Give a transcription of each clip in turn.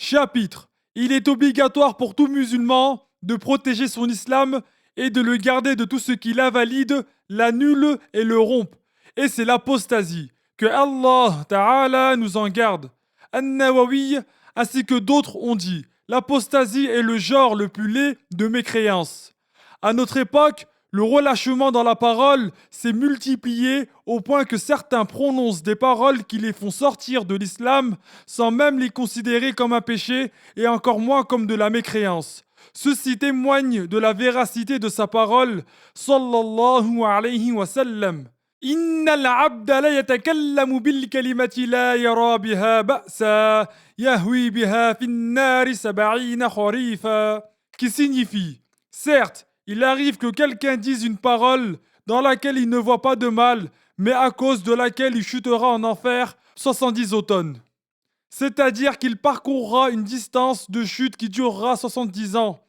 Chapitre. Il est obligatoire pour tout musulman de protéger son islam et de le garder de tout ce qui l'invalide, l'annule et le rompt. Et c'est l'apostasie. Que Allah Ta'ala nous en garde. An-Nawawi ainsi que d'autres ont dit l'apostasie est le genre le plus laid de mécréance. À notre époque, le relâchement dans la parole s'est multiplié au point que certains prononcent des paroles qui les font sortir de l'islam sans même les considérer comme un péché et encore moins comme de la mécréance. Ceci témoigne de la véracité de sa parole, sallallahu alayhi wa sallam. إن العبد لا يتكلم بالكلمة لا يرى بها بأسا يهوي بها في النار 70 خريفا qui signifie certes il arrive que quelqu'un dise une parole dans laquelle il ne voit pas de mal mais à cause de laquelle il chutera en enfer 70 automnes. C'est-à-dire qu'il parcourra une distance de chute qui durera 70 ans.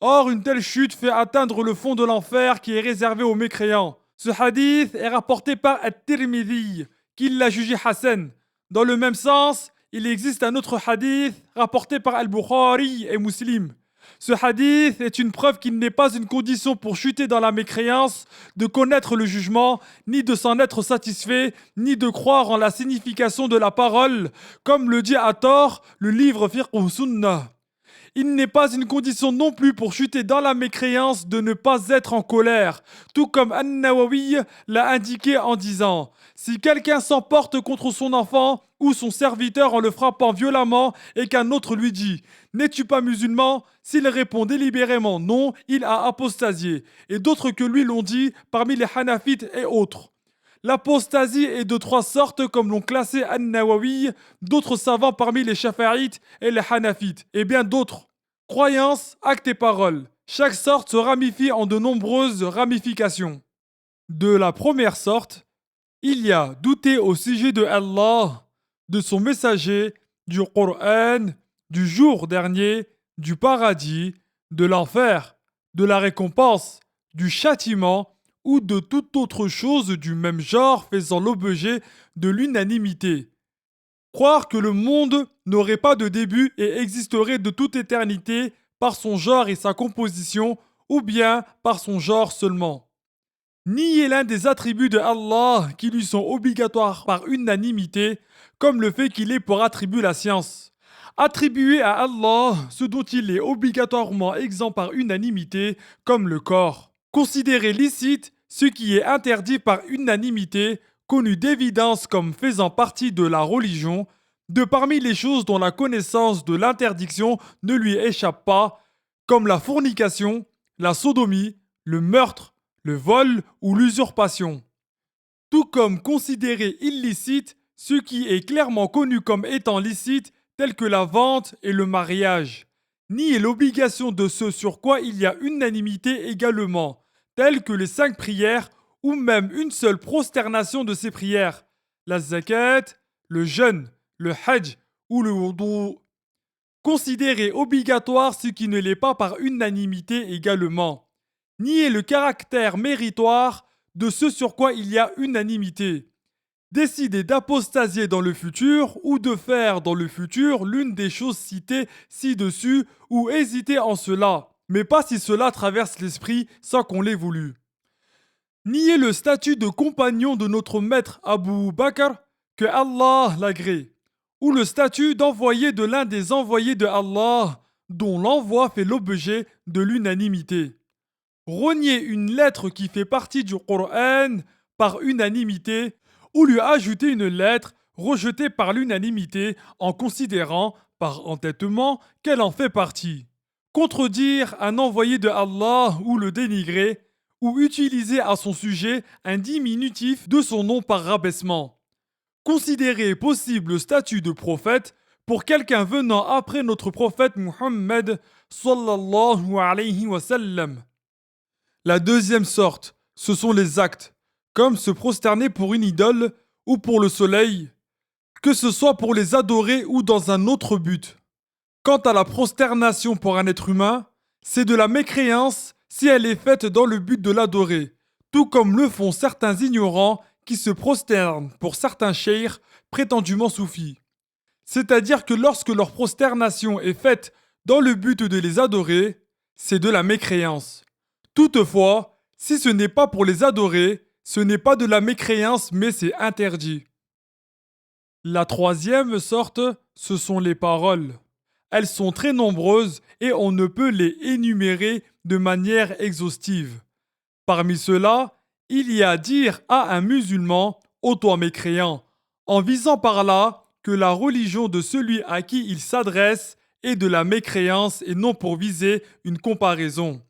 Or, une telle chute fait atteindre le fond de l'enfer qui est réservé aux mécréants. Ce hadith est rapporté par At-Tirmidhi, qui l'a jugé Hassan. Dans le même sens, il existe un autre hadith rapporté par Al-Bukhari et Muslim. Ce hadith est une preuve qu'il n'est pas une condition pour chuter dans la mécréance, de connaître le jugement, ni de s'en être satisfait, ni de croire en la signification de la parole, comme le dit à tort le livre Fiqh Sunnah. Il n'est pas une condition non plus pour chuter dans la mécréance de ne pas être en colère, tout comme An-Nawawi l'a indiqué en disant « Si quelqu'un s'emporte contre son enfant ou son serviteur en le frappant violemment et qu'un autre lui dit « N'es-tu pas musulman ?» S'il répond délibérément « Non », il a apostasié. Et d'autres que lui l'ont dit parmi les Hanafites et autres. L'apostasie est de 3 sortes comme l'ont classé An-Nawawi, d'autres savants parmi les Shafi'ites et les Hanafites, et bien d'autres. Croyance, acte et parole. Chaque sorte se ramifie en de nombreuses ramifications. De la première sorte, il y a douter au sujet de Allah, de son messager, du Coran, du jour dernier, du paradis, de l'enfer, de la récompense, du châtiment, ou de toute autre chose du même genre faisant l'objet de l'unanimité. Croire que le monde n'aurait pas de début et existerait de toute éternité par son genre et sa composition, ou bien par son genre seulement. Nier l'un des attributs de Allah qui lui sont obligatoires par unanimité, comme le fait qu'il est pour attribut la science. Attribuer à Allah ce dont il est obligatoirement exempt par unanimité, comme le corps. Considérer licite ce qui est interdit par unanimité, connu d'évidence comme faisant partie de la religion, de parmi les choses dont la connaissance de l'interdiction ne lui échappe pas, comme la fornication, la sodomie, le meurtre, le vol ou l'usurpation. Tout comme considérer illicite ce qui est clairement connu comme étant licite, tel que la vente et le mariage. Nier l'obligation de ce sur quoi il y a unanimité également, telles que les 5 prières ou même une seule prosternation de ces prières, la zakat, le jeûne, le hajj ou le wudu. Considérer obligatoire ce qui ne l'est pas par unanimité également. Nier le caractère méritoire de ce sur quoi il y a unanimité. Décider d'apostasier dans le futur ou de faire dans le futur l'une des choses citées ci-dessus ou hésiter en cela, mais pas si cela traverse l'esprit sans qu'on l'ait voulu. Nier le statut de compagnon de notre maître Abu Bakr, que Allah l'agrée, ou le statut d'envoyé de l'un des envoyés de Allah, dont l'envoi fait l'objet de l'unanimité. Renier une lettre qui fait partie du Coran par unanimité, ou lui ajouter une lettre rejetée par l'unanimité en considérant, par entêtement, qu'elle en fait partie. Contredire un envoyé de Allah ou le dénigrer, ou utiliser à son sujet un diminutif de son nom par rabaissement. Considérer possible le statut de prophète pour quelqu'un venant après notre prophète Muhammad sallallahu alayhi wa sallam. La deuxième sorte, ce sont les actes, comme se prosterner pour une idole ou pour le soleil, que ce soit pour les adorer ou dans un autre but. Quant à la prosternation pour un être humain, c'est de la mécréance si elle est faite dans le but de l'adorer, tout comme le font certains ignorants qui se prosternent pour certains cheikhs prétendument soufis. C'est-à-dire que lorsque leur prosternation est faite dans le but de les adorer, c'est de la mécréance. Toutefois, si ce n'est pas pour les adorer, ce n'est pas de la mécréance mais c'est interdit. La troisième sorte, ce sont les paroles. Elles sont très nombreuses et on ne peut les énumérer de manière exhaustive. Parmi ceux-là, il y a dire à un musulman, ô toi mécréant, en visant par là que la religion de celui à qui il s'adresse est de la mécréance et non pour viser une comparaison.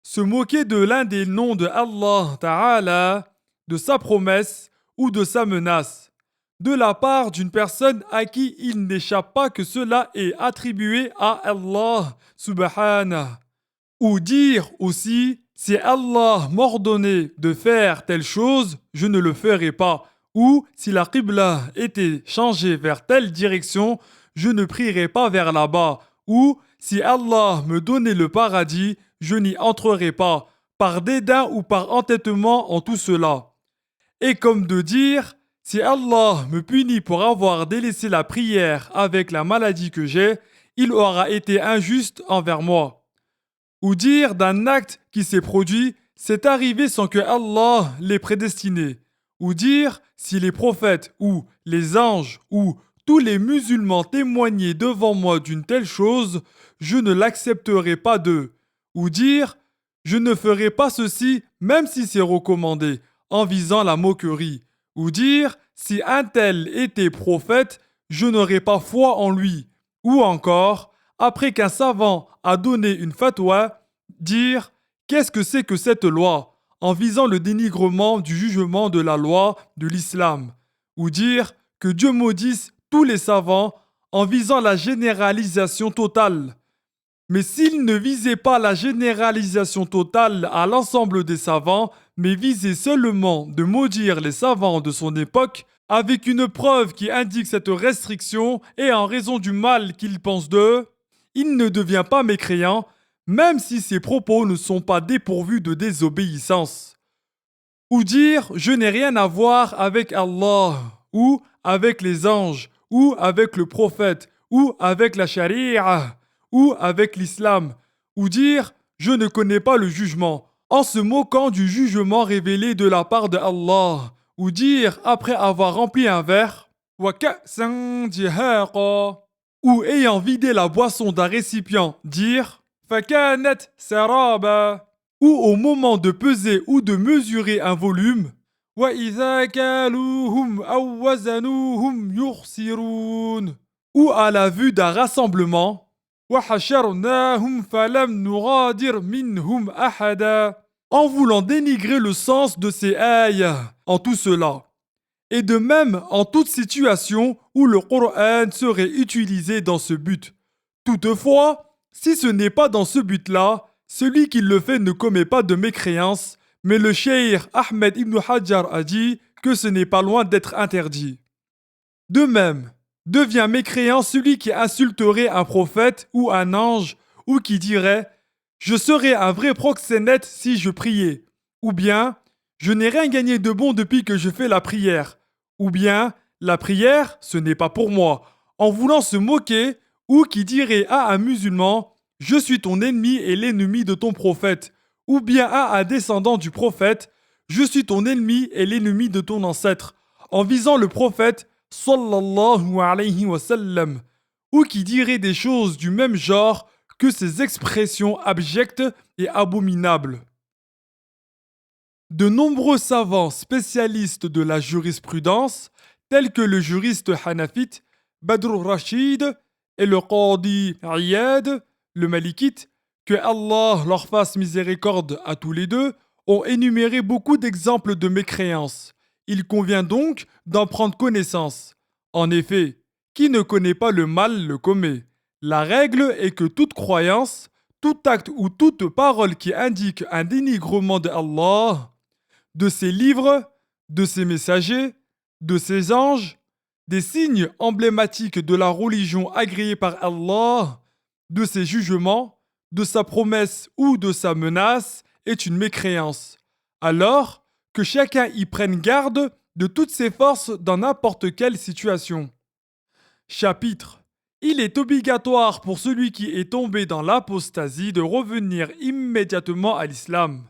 Se moquer de l'un des noms de Allah Ta'ala, de sa promesse ou de sa menace, de la part d'une personne à qui il n'échappe pas que cela est attribué à Allah Subhanahu. Ou dire aussi, si Allah m'ordonnait de faire telle chose, je ne le ferai pas. Ou si la Qibla était changée vers telle direction, je ne prierai pas vers là-bas. Ou si Allah me donnait le paradis, je n'y entrerai pas, par dédain ou par entêtement en tout cela. Et comme de dire, si Allah me punit pour avoir délaissé la prière avec la maladie que j'ai, il aura été injuste envers moi. Ou dire d'un acte qui s'est produit, c'est arrivé sans que Allah l'ait prédestiné. Ou dire si les prophètes ou les anges ou tous les musulmans témoignaient devant moi d'une telle chose, je ne l'accepterai pas d'eux. Ou dire je ne ferai pas ceci même si c'est recommandé, en visant la moquerie. Ou dire si un tel était prophète, je n'aurai pas foi en lui. Ou encore, après qu'un savant a donné une fatwa, dire qu'est-ce que c'est que cette loi, en visant le dénigrement du jugement de la loi de l'islam. Ou dire que Dieu maudisse tous les savants en visant la généralisation totale. Mais s'il ne visait pas la généralisation totale à l'ensemble des savants, mais visait seulement de maudire les savants de son époque, avec une preuve qui indique cette restriction et en raison du mal qu'il pense d'eux, il ne devient pas mécréant, même si ses propos ne sont pas dépourvus de désobéissance. Ou dire je n'ai rien à voir avec Allah, ou avec les anges, ou avec le prophète, ou avec la charia, ou avec l'islam, ou dire je ne connais pas le jugement, en se moquant du jugement révélé de la part de Allah, ou dire après avoir rempli un verre, wa ka'san dihaqa, ou ayant vidé la boisson d'un récipient, dire fakanat saraba, ou au moment de peser ou de mesurer un volume, wa idha kaluhum aw wazanuhum yukhsirun, ou à la vue d'un rassemblement, وَحَشَرْنَاهُمْ فَلَمْ نُغَادِرْ مِنْهُمْ أَحَدًا, en voulant dénigrer le sens de ces ayats en tout cela. Et de même en toute situation où le Coran serait utilisé dans ce but. Toutefois, si ce n'est pas dans ce but-là, celui qui le fait ne commet pas de mécréance, mais le cheikh Ahmed ibn Hajar a dit que ce n'est pas loin d'être interdit. De même, devient mécréant celui qui insulterait un prophète ou un ange, ou qui dirait « Je serais un vrai proxénète si je priais », ou bien « Je n'ai rien gagné de bon depuis que je fais la prière », ou bien « La prière, ce n'est pas pour moi », en voulant se moquer, ou qui dirait à un musulman « Je suis ton ennemi et l'ennemi de ton prophète », ou bien à un descendant du prophète « Je suis ton ennemi et l'ennemi de ton ancêtre », en visant le prophète sallallahu alayhi wa sallam, ou qui dirait des choses du même genre que ces expressions abjectes et abominables. De nombreux savants spécialistes de la jurisprudence, tels que le juriste hanafite Badr Rashid et le Qadi Iyad, le malikite, que Allah leur fasse miséricorde à tous les deux, ont énuméré beaucoup d'exemples de mécréance. Il convient donc d'en prendre connaissance. En effet, qui ne connaît pas le mal le commet. La règle est que toute croyance, tout acte ou toute parole qui indique un dénigrement de Allah, de ses livres, de ses messagers, de ses anges, des signes emblématiques de la religion agréée par Allah, de ses jugements, de sa promesse ou de sa menace, est une mécréance. Alors, que chacun y prenne garde de toutes ses forces dans n'importe quelle situation. Chapitre. Il est obligatoire pour celui qui est tombé dans l'apostasie de revenir immédiatement à l'islam,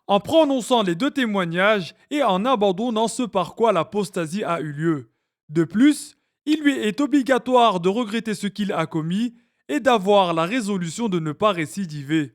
en prononçant les deux témoignages et en abandonnant ce par quoi l'apostasie a eu lieu. De plus, il lui est obligatoire de regretter ce qu'il a commis et d'avoir la résolution de ne pas récidiver.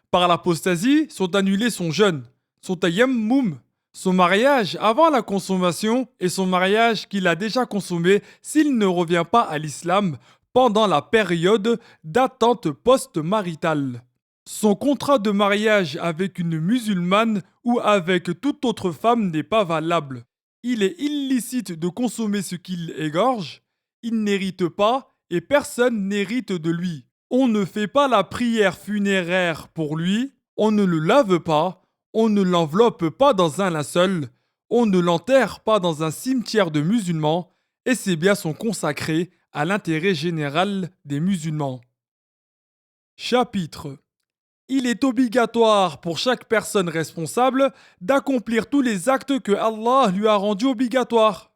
Par l'apostasie sont annulés son jeûne, son tayammum, son mariage avant la consommation et son mariage qu'il a déjà consommé s'il ne revient pas à l'islam pendant la période d'attente post-maritale. Son contrat de mariage avec une musulmane ou avec toute autre femme n'est pas valable. Il est illicite de consommer ce qu'il égorge, il n'hérite pas et personne n'hérite de lui. On ne fait pas la prière funéraire pour lui, on ne le lave pas, on ne l'enveloppe pas dans un linceul, on ne l'enterre pas dans un cimetière de musulmans, et ses biens sont consacrés à l'intérêt général des musulmans. Chapitre. Il est obligatoire pour chaque personne responsable d'accomplir tous les actes que Allah lui a rendus obligatoires.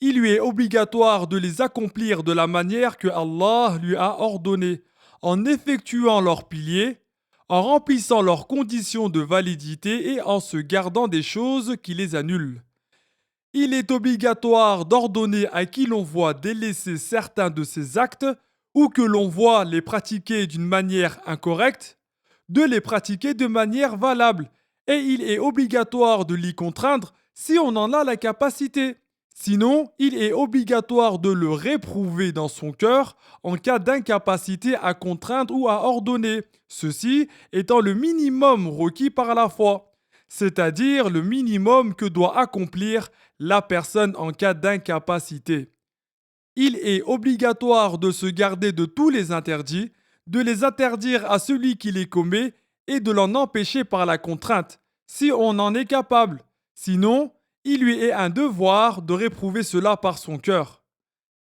Il lui est obligatoire de les accomplir de la manière que Allah lui a ordonnée, en effectuant leurs piliers, en remplissant leurs conditions de validité et en se gardant des choses qui les annulent. Il est obligatoire d'ordonner à qui l'on voit délaisser certains de ces actes ou que l'on voit les pratiquer d'une manière incorrecte, de les pratiquer de manière valable, et il est obligatoire de l'y contraindre si on en a la capacité. Sinon, il est obligatoire de le réprouver dans son cœur en cas d'incapacité à contraindre ou à ordonner, ceci étant le minimum requis par la foi, c'est-à-dire le minimum que doit accomplir la personne en cas d'incapacité. Il est obligatoire de se garder de tous les interdits, de les interdire à celui qui les commet et de l'en empêcher par la contrainte, si on en est capable. Sinon, il lui est un devoir de réprouver cela par son cœur.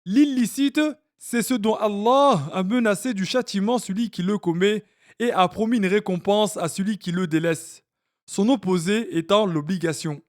L'illicite, c'est ce dont Allah a menacé du châtiment celui qui le commet et a promis une récompense à celui qui le délaisse. Son opposé étant l'obligation.